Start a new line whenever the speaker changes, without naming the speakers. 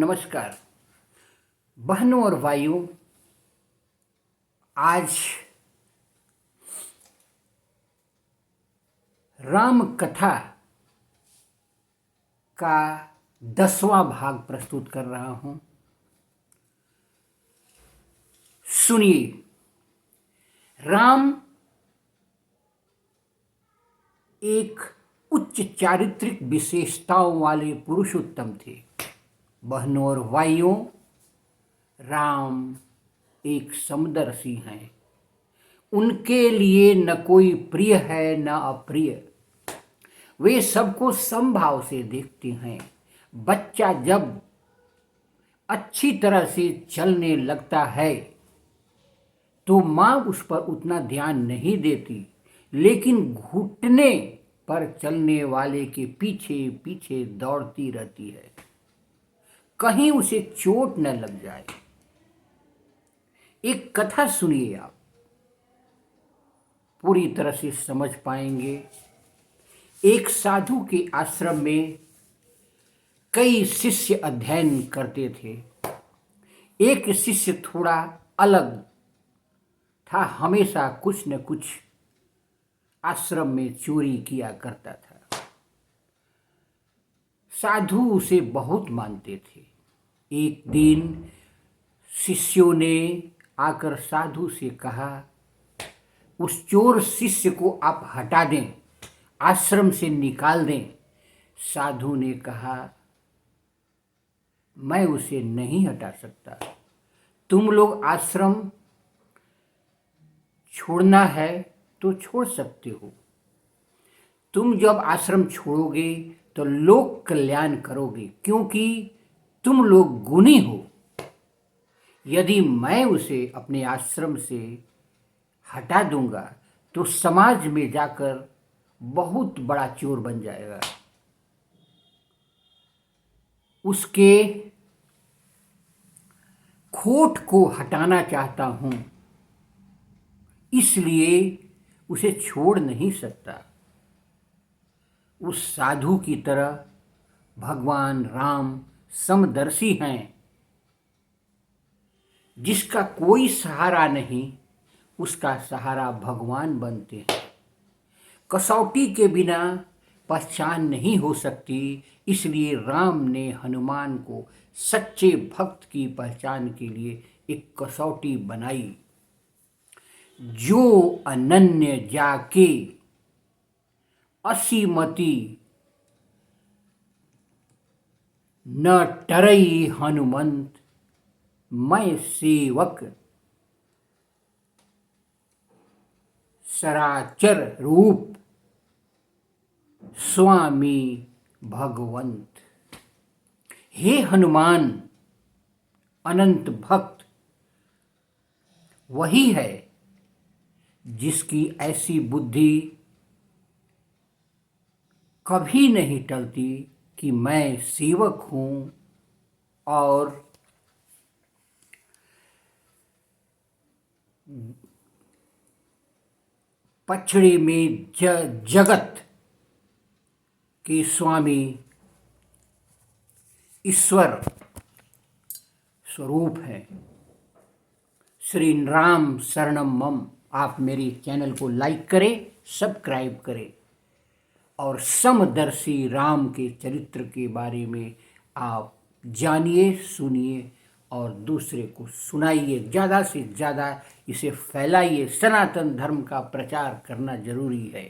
नमस्कार बहनों और भाइयों। आज राम कथा का 10वां भाग प्रस्तुत कर रहा हूं। सुनिए। राम एक उच्च चारित्रिक विशेषताओं वाले पुरुषोत्तम थे। बहनों और भाइयों, राम एक समदर्शी हैं। उनके लिए न कोई प्रिय है न अप्रिय। वे सबको समभाव से देखते हैं। बच्चा जब अच्छी तरह से चलने लगता है तो माँ उस पर उतना ध्यान नहीं देती, लेकिन घुटने पर चलने वाले के पीछे पीछे दौड़ती रहती है, कहीं उसे चोट न लग जाए। एक कथा सुनिए, आप पूरी तरह से समझ पाएंगे। एक साधु के आश्रम में कई शिष्य अध्ययन करते थे। एक शिष्य थोड़ा अलग था, हमेशा कुछ न कुछ आश्रम में चोरी किया करता था। साधु उसे बहुत मानते थे। एक दिन शिष्यों ने आकर साधु से कहा, उस चोर शिष्य को आप हटा दें, आश्रम से निकाल दें। साधु ने कहा, मैं उसे नहीं हटा सकता। तुम लोग आश्रम छोड़ना है तो छोड़ सकते हो। तुम जब आश्रम छोड़ोगे तो लोक कल्याण करोगे, क्योंकि तुम लोग गुणी हो। यदि मैं उसे अपने आश्रम से हटा दूंगा तो समाज में जाकर बहुत बड़ा चोर बन जाएगा। उसके खोट को हटाना चाहता हूं, इसलिए उसे छोड़ नहीं सकता। उस साधु की तरह भगवान राम समदर्शी हैं। जिसका कोई सहारा नहीं, उसका सहारा भगवान बनते हैं। कसौटी के बिना पहचान नहीं हो सकती, इसलिए राम ने हनुमान को सच्चे भक्त की पहचान के लिए एक कसौटी बनाई। जो अनन्य जाके असीमति न टरई हनुमंत, मैं सेवक सराचर रूप स्वामी भगवंत। हे हनुमान, अनंत भक्त वही है जिसकी ऐसी बुद्धि कभी नहीं टलती कि मैं सेवक हूं और पछड़े में जगत के स्वामी ईश्वर स्वरूप है। श्री राम शरणम मम। आप मेरे चैनल को लाइक करें, सब्सक्राइब करें और समदर्शी राम के चरित्र के बारे में आप जानिए, सुनिए और दूसरे को सुनाइए। ज़्यादा से ज़्यादा इसे फैलाइए। सनातन धर्म का प्रचार करना जरूरी है।